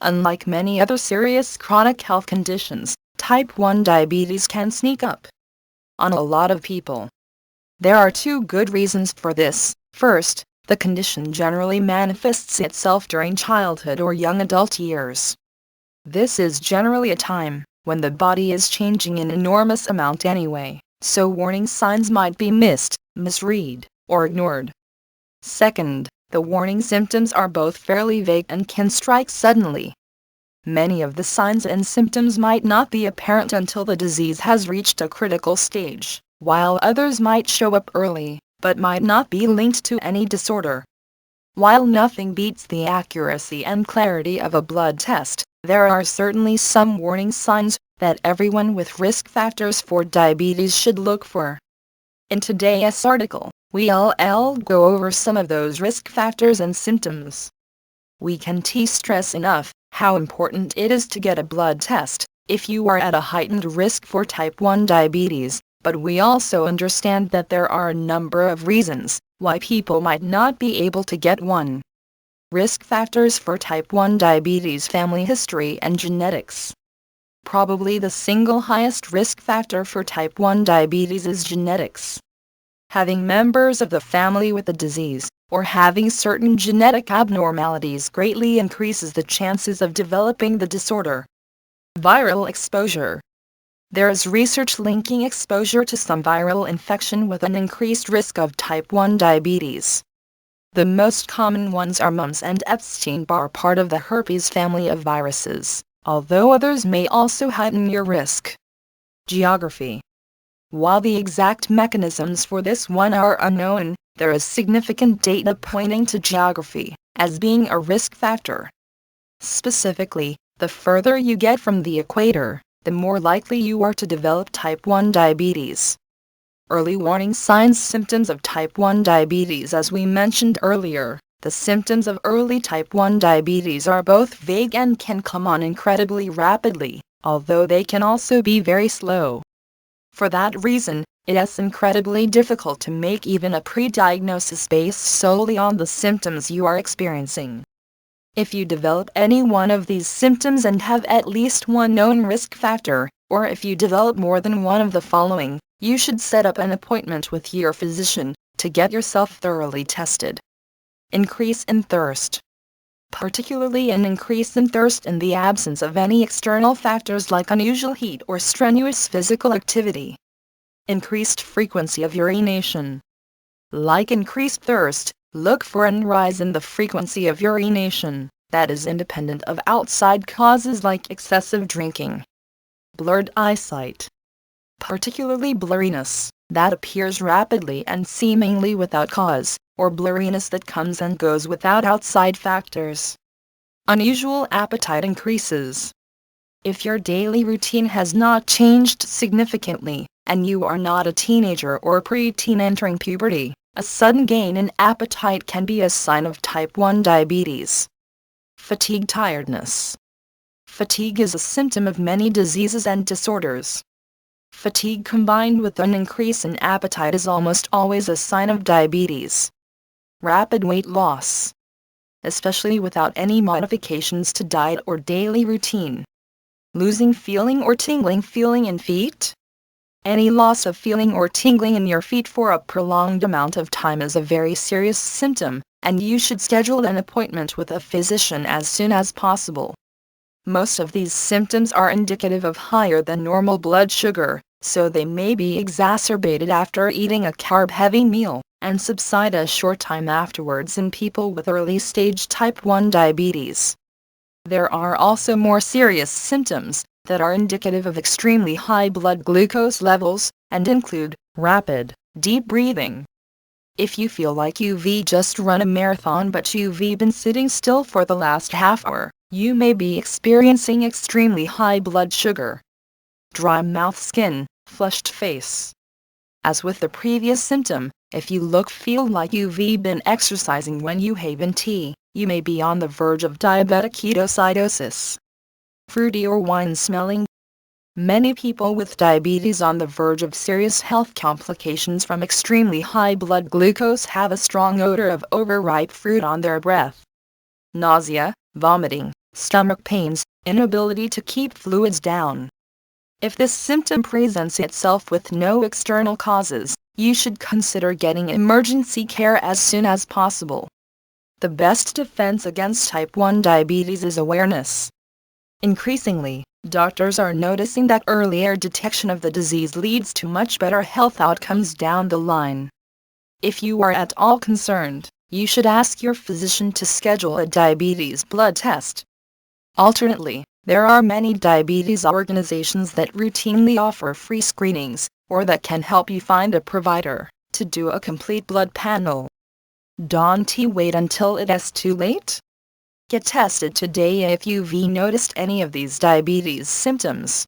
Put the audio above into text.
Unlike many other serious chronic health conditions, type 1 diabetes can sneak up on a lot of people. There are two good reasons for this. First, the condition generally manifests itself during childhood or young adult years. This is generally a time when the body is changing an enormous amount anyway, so warning signs might be missed, misread, or ignored. Second, the warning symptoms are both fairly vague and can strike suddenly. Many of the signs and symptoms might not be apparent until the disease has reached a critical stage, while others might show up early, but might not be linked to any disorder. While nothing beats the accuracy and clarity of a blood test, there are certainly some warning signs that everyone with risk factors for diabetes should look for. In today's article, we'll go over some of those risk factors and symptoms. We can't stress enough how important it is to get a blood test if you are at a heightened risk for type 1 diabetes, but we also understand that there are a number of reasons why people might not be able to get one. Risk factors for type 1 diabetes: family history and genetics. Probably the single highest risk factor for type 1 diabetes is genetics. Having members of the family with the disease, or having certain genetic abnormalities, greatly increases the chances of developing the disorder. Viral exposure. There is research linking exposure to some viral infection with an increased risk of type 1 diabetes. The most common ones are mumps and Epstein-Barr, part of the herpes family of viruses, although others may also heighten your risk. Geography. While the exact mechanisms for this one are unknown, there is significant data pointing to geography as being a risk factor. Specifically, the further you get from the equator, the more likely you are to develop type 1 diabetes. Early warning signs: symptoms of type 1 diabetes. As we mentioned earlier, the symptoms of early type 1 diabetes are both vague and can come on incredibly rapidly, although they can also be very slow. For that reason, it is incredibly difficult to make even a pre-diagnosis based solely on the symptoms you are experiencing. If you develop any one of these symptoms and have at least one known risk factor, or if you develop more than one of the following, you should set up an appointment with your physician to get yourself thoroughly tested. Increase in thirst. Particularly an increase in thirst in the absence of any external factors like unusual heat or strenuous physical activity. Increased frequency of urination. Like increased thirst, look for a rise in the frequency of urination that is independent of outside causes like excessive drinking. Blurred eyesight. Particularly blurriness that appears rapidly and seemingly without cause, or blurriness that comes and goes without outside factors. Unusual appetite increases. If your daily routine has not changed significantly, and you are not a teenager or preteen entering puberty, a sudden gain in appetite can be a sign of type 1 diabetes. Fatigue, tiredness. Fatigue is a symptom of many diseases and disorders. Fatigue combined with an increase in appetite is almost always a sign of diabetes. Rapid weight loss, especially without any modifications to diet or daily routine. Losing feeling or tingling feeling in feet. Any loss of feeling or tingling in your feet for a prolonged amount of time is a very serious symptom, and you should schedule an appointment with a physician as soon as possible. Most of these symptoms are indicative of higher than normal blood sugar, so they may be exacerbated after eating a carb-heavy meal, and subside a short time afterwards in people with early-stage type 1 diabetes. There are also more serious symptoms that are indicative of extremely high blood glucose levels, and include rapid, deep breathing. If you feel like you've just run a marathon but you've been sitting still for the last half hour, you may be experiencing extremely high blood sugar. Dry mouth, skin, flushed face. As with the previous symptom, if you feel like you've been exercising when you have tea, you may be on the verge of diabetic ketoacidosis. Fruity or wine smelling. Many people with diabetes on the verge of serious health complications from extremely high blood glucose have a strong odor of overripe fruit on their breath. Nausea, vomiting, stomach pains, inability to keep fluids down. If this symptom presents itself with no external causes, you should consider getting emergency care as soon as possible. The best defense against type 1 diabetes is awareness. Increasingly, doctors are noticing that earlier detection of the disease leads to much better health outcomes down the line. If you are at all concerned, you should ask your physician to schedule a diabetes blood test. Alternately, there are many diabetes organizations that routinely offer free screenings, or that can help you find a provider to do a complete blood panel. Don't wait until it is too late. Get tested today if you've noticed any of these diabetes symptoms.